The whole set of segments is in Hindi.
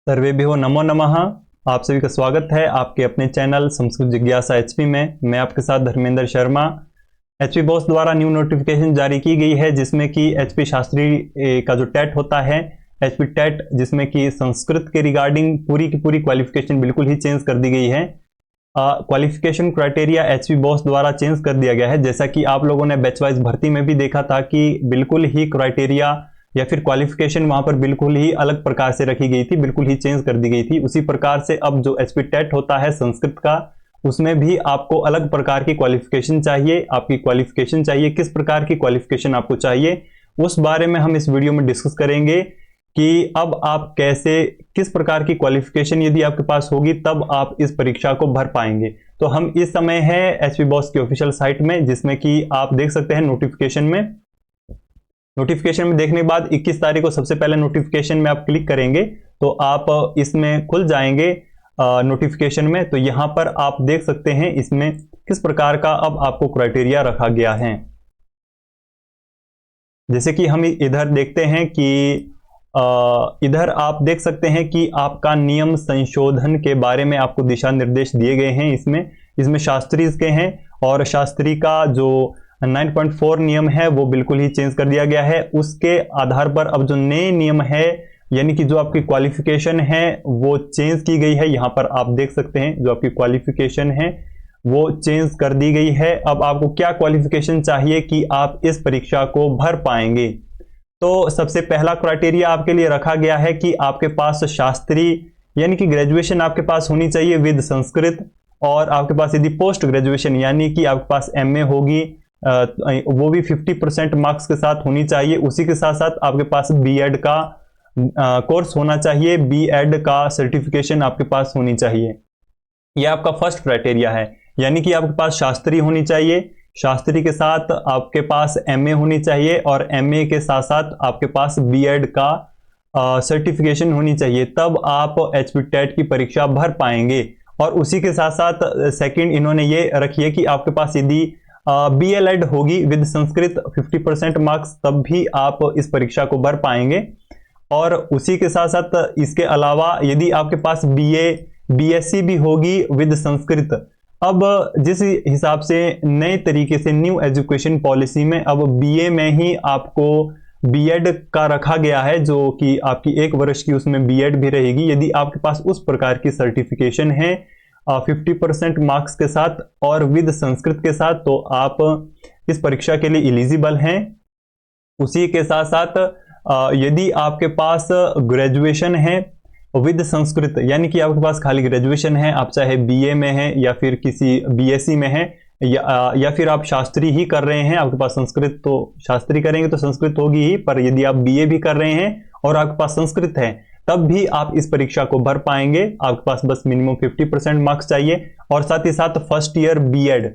सर्वेभ्यो नमो नमः। आप सभी का स्वागत है आपके अपने चैनल संस्कृत जिज्ञासा एचपी में। मैं आपके साथ धर्मेंद्र शर्मा। एचपी बॉस द्वारा न्यू नोटिफिकेशन जारी की गई है जिसमें कि एचपी शास्त्री का जो टेट होता है, एचपी टेट, जिसमें कि संस्कृत के रिगार्डिंग पूरी की पूरी क्वालिफिकेशन बिल्कुल ही चेंज कर दी गई है। क्वालिफिकेशन क्राइटेरिया एचपी बॉस द्वारा चेंज कर दिया गया है। जैसा कि आप लोगों ने बैच वाइज भर्ती में भी देखा था कि बिल्कुल ही क्राइटेरिया या फिर क्वालिफिकेशन वहां पर बिल्कुल ही अलग प्रकार से रखी गई थी, बिल्कुल ही चेंज कर दी गई थी। उसी प्रकार से अब जो एचपी टेट होता है संस्कृत का, उसमें भी आपको अलग प्रकार की क्वालिफिकेशन चाहिए। आपकी क्वालिफिकेशन चाहिए, किस प्रकार की क्वालिफिकेशन आपको चाहिए, उस बारे में हम इस वीडियो में डिस्कस करेंगे कि अब आप कैसे, किस प्रकार की क्वालिफिकेशन यदि आपके पास होगी तब आप इस परीक्षा को भर पाएंगे। तो हम इस समय है एचपी बॉस की ऑफिशियल साइट में, जिसमें कि आप देख सकते हैं नोटिफिकेशन में देखने के बाद 21 तारीख को सबसे पहले नोटिफिकेशन में आप क्लिक करेंगे तो आप इसमें खुल जाएंगे नोटिफिकेशन में। तो यहां पर आप देख सकते हैं इसमें किस प्रकार का अब आपको क्राइटेरिया रखा गया है। जैसे कि हम इधर देखते हैं कि इधर आप देख सकते हैं कि आपका नियम संशोधन के बारे में आपको दिशा निर्देश दिए गए हैं। इसमें शास्त्री के हैं और शास्त्री का जो 9.4 नियम है वो बिल्कुल ही चेंज कर दिया गया है। उसके आधार पर अब जो नए नियम है, यानी कि जो आपकी क्वालिफिकेशन है वो चेंज की गई है। यहां पर आप देख सकते हैं जो आपकी क्वालिफिकेशन है वो चेंज कर दी गई है। अब आपको क्या क्वालिफिकेशन चाहिए कि आप इस परीक्षा को भर पाएंगे। तो सबसे पहला क्राइटेरिया आपके लिए रखा गया है कि आपके पास शास्त्री यानी कि ग्रेजुएशन आपके पास होनी चाहिए विद संस्कृत, और आपके पास यदि पोस्ट ग्रेजुएशन यानी कि आपके पास एमए होगी वो भी 50% मार्क्स के साथ होनी चाहिए। उसी के साथ साथ आपके पास बीएड का कोर्स होना चाहिए, बीएड का सर्टिफिकेशन आपके पास होनी चाहिए। यह आपका फर्स्ट क्राइटेरिया है, यानी कि आपके पास शास्त्री होनी चाहिए, शास्त्री के साथ आपके पास एमए होनी चाहिए और एमए के साथ साथ आपके पास बीएड का सर्टिफिकेशन होनी चाहिए, तब आप एचपी टेट की परीक्षा भर पाएंगे। और उसी के साथ साथ सेकंड इन्होंने ये रखी है कि आपके पास यदि बीएलएड होगी विद संस्कृत 50% मार्क्स, तब भी आप इस परीक्षा को भर पाएंगे। और उसी के साथ साथ इसके अलावा यदि आपके पास बीए बीएससी भी होगी विद संस्कृत, अब जिस हिसाब से नए तरीके से न्यू एजुकेशन पॉलिसी में अब बीए में ही आपको बीएड का रखा गया है, जो कि आपकी 1 वर्ष की उसमें बीएड भी रहेगी। यदि आपके पास उस प्रकार की सर्टिफिकेशन है 50% मार्क्स के साथ और विद संस्कृत के साथ, तो आप इस परीक्षा के लिए एलिजिबल हैं। उसी के साथ साथ यदि आपके पास ग्रेजुएशन है विद संस्कृत, यानी कि आपके पास खाली ग्रेजुएशन है, आप चाहे बीए में है या फिर किसी बीएससी में है या फिर आप शास्त्री ही कर रहे हैं, आपके पास संस्कृत, तो शास्त्री करेंगे तो संस्कृत होगी ही, पर यदि आप बीए भी कर रहे हैं और आपके पास संस्कृत है तब भी आप इस परीक्षा को भर पाएंगे। आपके पास बस मिनिमम 50% मार्क्स चाहिए। और साथ ही साथ फर्स्ट ईयर बीएड,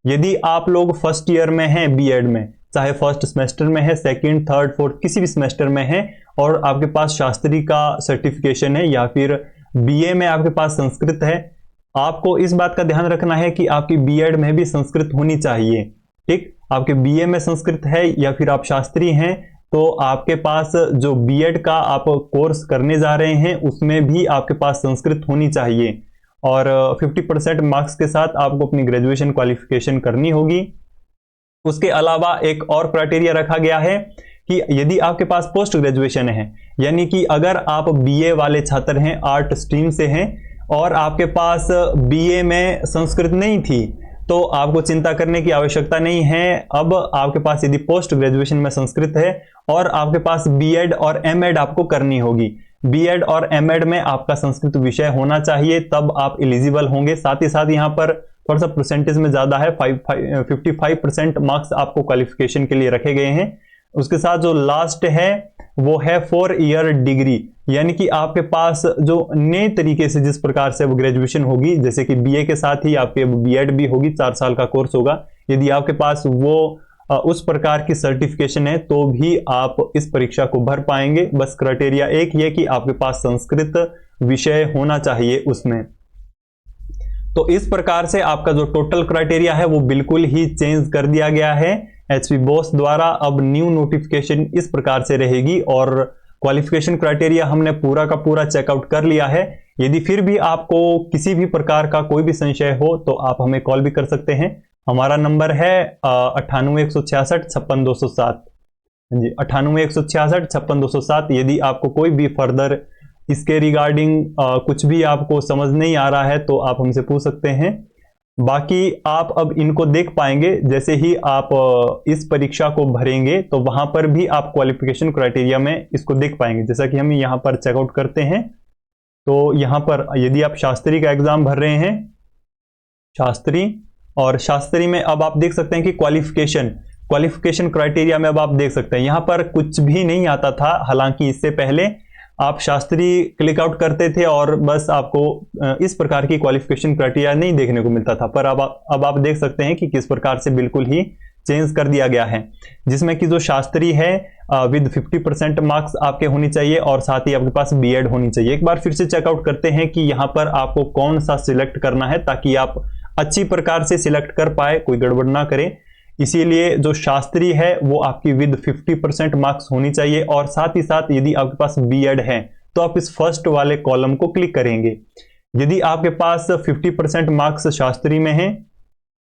यदि आप लोग फर्स्ट ईयर में हैं बीएड में, चाहे फर्स्ट सेमेस्टर में है, सेकंड, थर्ड, फोर्थ, किसी भी सेमेस्टर में है, और आपके पास शास्त्री का सर्टिफिकेशन है या फिर बीए में आपके पास संस्कृत है, आपको इस बात का ध्यान रखना है कि आपकी बीएड में भी संस्कृत होनी चाहिए। ठीक, आपके बीए में संस्कृत है या फिर आप शास्त्री हैं तो आपके पास जो बीएड का आप कोर्स करने जा रहे हैं उसमें भी आपके पास संस्कृत होनी चाहिए। और 50% मार्क्स के साथ आपको अपनी ग्रेजुएशन क्वालिफिकेशन करनी होगी। उसके अलावा एक और क्राइटेरिया रखा गया है कि यदि आपके पास पोस्ट ग्रेजुएशन है, यानी कि अगर आप बीए वाले छात्र हैं, आर्ट स्ट्रीम से हैं और आपके पास बीए में संस्कृत नहीं थी, तो आपको चिंता करने की आवश्यकता नहीं है। अब आपके पास यदि पोस्ट ग्रेजुएशन में संस्कृत है और आपके पास बीएड और एमएड आपको करनी होगी, बीएड और एमएड में आपका संस्कृत विषय होना चाहिए, तब आप एलिजिबल होंगे। साथ ही साथ यहाँ पर थोड़ा सा परसेंटेज में ज्यादा है, 55% मार्क्स आपको क्वालिफिकेशन के लिए रखे गए हैं। उसके साथ जो लास्ट है वो है 4 ईयर डिग्री, यानी कि आपके पास जो नए तरीके से जिस प्रकार से वो ग्रेजुएशन होगी, जैसे कि बीए के साथ ही आपके बीएड भी होगी, 4 साल का कोर्स होगा, यदि आपके पास वो उस प्रकार की सर्टिफिकेशन है तो भी आप इस परीक्षा को भर पाएंगे। बस क्राइटेरिया एक ही है कि आपके पास संस्कृत विषय होना चाहिए उसमें। तो इस प्रकार से आपका जो टोटल क्राइटेरिया है वो बिल्कुल ही चेंज कर दिया गया है एचपी बॉस द्वारा। अब न्यू नोटिफिकेशन इस प्रकार से रहेगी और क्वालिफिकेशन क्राइटेरिया हमने पूरा का पूरा चेकआउट कर लिया है। यदि फिर भी आपको किसी भी प्रकार का कोई भी संशय हो तो आप हमें कॉल भी कर सकते हैं। हमारा नंबर है 98 166 56 207। जी 98 166 56 207। यदि आपको कोई भी फर्दर इसके रिगार्डिंग कुछ भी आपको समझ नहीं आ रहा है तो आप हमसे पूछ सकते हैं। बाकी आप अब इनको देख पाएंगे, जैसे ही आप इस परीक्षा को भरेंगे तो वहां पर भी आप क्वालिफिकेशन क्राइटेरिया में इसको देख पाएंगे। जैसा कि हम यहां पर चेकआउट करते हैं तो यहां पर यदि आप शास्त्री का एग्जाम भर रहे हैं, शास्त्री में अब आप देख सकते हैं कि क्वालिफिकेशन क्राइटेरिया में अब आप देख सकते हैं यहां पर कुछ भी नहीं आता था। हालांकि इससे पहले आप शास्त्री क्लिक आउट करते थे और बस आपको इस प्रकार की क्वालिफिकेशन क्राइटेरिया नहीं देखने को मिलता था, पर अब आप देख सकते हैं कि किस प्रकार से बिल्कुल ही चेंज कर दिया गया है, जिसमें कि जो शास्त्री है विद 50% मार्क्स आपके होनी चाहिए और साथ ही आपके पास बीएड होनी चाहिए। एक बार फिर से चेकआउट करते हैं कि यहाँ पर आपको कौन सा सिलेक्ट करना है ताकि आप अच्छी प्रकार से सिलेक्ट कर पाए, कोई गड़बड़ ना करें। इसीलिए जो शास्त्री है वो आपकी विद 50% मार्क्स होनी चाहिए और साथ ही साथ यदि आपके पास बीएड है तो आप इस फर्स्ट वाले कॉलम को क्लिक करेंगे। यदि आपके पास 50% मार्क्स शास्त्री में है,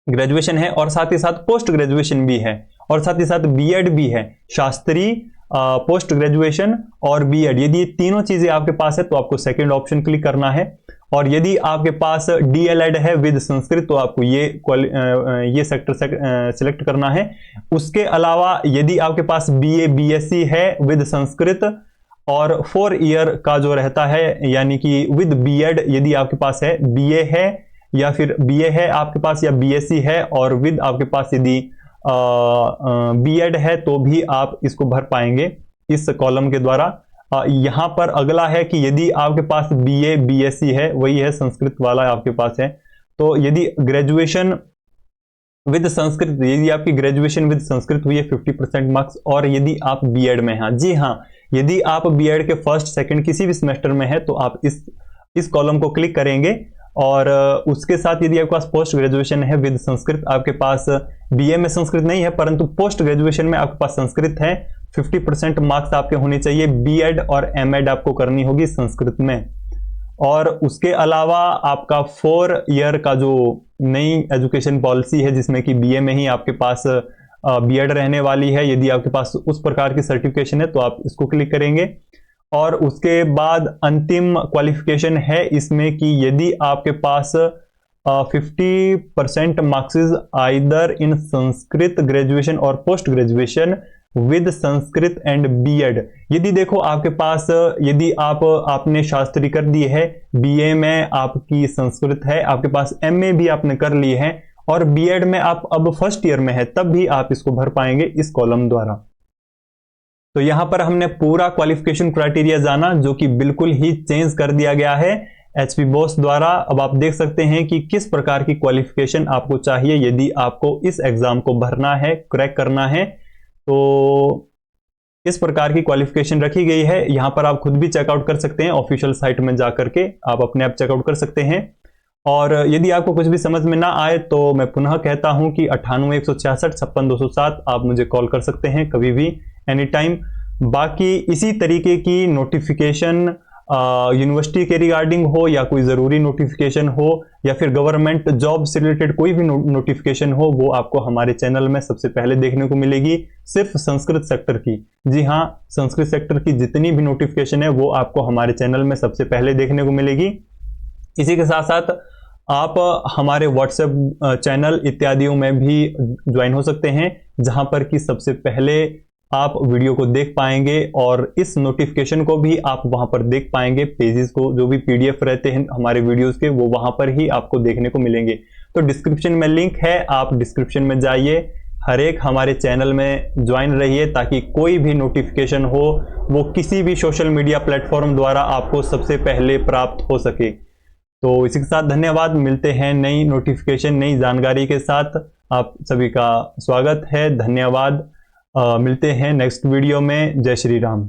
ग्रेजुएशन है और साथ ही साथ पोस्ट ग्रेजुएशन भी है और साथ ही साथ बीएड भी है, शास्त्री, पोस्ट ग्रेजुएशन और बीएड, यदि ये तीनों चीजें आपके पास है तो आपको सेकंड ऑप्शन क्लिक करना है। और यदि आपके पास डीएलएड है विद संस्कृत तो आपको ये सेक्टर सिलेक्ट करना है। उसके अलावा यदि आपके पास बीए बीएससी है विद संस्कृत और 4 ईयर का जो रहता है यानी कि विद बीएड, यदि आपके पास है बीए है या फिर बीए है आपके पास या बीएससी है और विद आपके पास यदि बीएड है तो भी आप इसको भर पाएंगे इस कॉलम के द्वारा। यहां पर अगला है कि यदि आपके पास बीए बीएससी है, वही है संस्कृत वाला आपके पास है, तो यदि ग्रेजुएशन विद संस्कृत, यदि आपकी ग्रेजुएशन विद संस्कृत हुई है 50% मार्क्स और यदि आप बीएड में हैं, जी हाँ, यदि आप बीएड के फर्स्ट सेकंड किसी भी सेमेस्टर में है तो आप इस कॉलम को क्लिक करेंगे। और उसके साथ यदि आपके पास पोस्ट ग्रेजुएशन है विद संस्कृत, आपके पास बीए में संस्कृत नहीं है परंतु पोस्ट ग्रेजुएशन में आपके पास संस्कृत है, 50% मार्क्स आपके होने चाहिए, बीएड और एमएड आपको करनी होगी संस्कृत में। और उसके अलावा आपका 4 ईयर का जो नई एजुकेशन पॉलिसी है जिसमें कि बीए में ही आपके पास बीएड रहने वाली है, यदि आपके पास उस प्रकार की सर्टिफिकेशन है तो आप इसको क्लिक करेंगे। और उसके बाद अंतिम क्वालिफिकेशन है इसमें कि यदि आपके पास 50% marks either in Sanskrit graduation और post graduation with Sanskrit and BEd, यदि देखो आपके पास यदि आपने शास्त्री कर दी है, बीए में आपकी संस्कृत है, आपके पास एमए भी आपने कर ली है और बीएड में आप अब फर्स्ट ईयर में है, तब भी आप इसको भर पाएंगे इस कॉलम द्वारा। तो यहां पर हमने पूरा क्वालिफिकेशन क्राइटेरिया जाना जो कि बिल्कुल ही चेंज कर दिया गया है एचपी बॉस द्वारा। अब आप देख सकते हैं कि किस प्रकार की क्वालिफिकेशन आपको चाहिए यदि आपको इस एग्जाम को भरना है, क्रैक करना है, तो इस प्रकार की क्वालिफिकेशन रखी गई है। यहां पर आप खुद भी चेकआउट कर सकते हैं, ऑफिशियल साइट में जाकर के आप अपने आप चेकआउट कर सकते हैं। और यदि आपको कुछ भी समझ में ना आए तो मैं पुनः कहता हूं कि 98 166 56 207 आप मुझे कॉल कर सकते हैं कभी भी, एनी टाइम। बाकी इसी तरीके की नोटिफिकेशन यूनिवर्सिटी के रिगार्डिंग हो या कोई ज़रूरी नोटिफिकेशन हो या फिर गवर्नमेंट जॉब से रिलेटेड कोई भी नोटिफिकेशन हो, वो आपको हमारे चैनल में सबसे पहले देखने को मिलेगी, सिर्फ संस्कृत सेक्टर की। जी हाँ, संस्कृत सेक्टर की जितनी भी नोटिफिकेशन है वो आपको हमारे चैनल में सबसे पहले देखने को मिलेगी। इसी के साथ साथ आप हमारे व्हाट्सएप चैनल इत्यादियों में भी ज्वाइन हो सकते हैं, जहां पर कि सबसे पहले आप वीडियो को देख पाएंगे और इस नोटिफिकेशन को भी आप वहां पर देख पाएंगे। पेजेस को जो भी पीडीएफ रहते हैं हमारे वीडियोस के, वो वहां पर ही आपको देखने को मिलेंगे। तो डिस्क्रिप्शन में लिंक है, आप डिस्क्रिप्शन में जाइए, हर एक हमारे चैनल में ज्वाइन रहिए ताकि कोई भी नोटिफिकेशन हो वो किसी भी सोशल मीडिया प्लेटफॉर्म द्वारा आपको सबसे पहले प्राप्त हो सके। तो इसी के साथ धन्यवाद, मिलते हैं नई नोटिफिकेशन नई जानकारी के साथ। आप सभी का स्वागत है, धन्यवाद। मिलते हैं नेक्स्ट वीडियो में। जय श्री राम।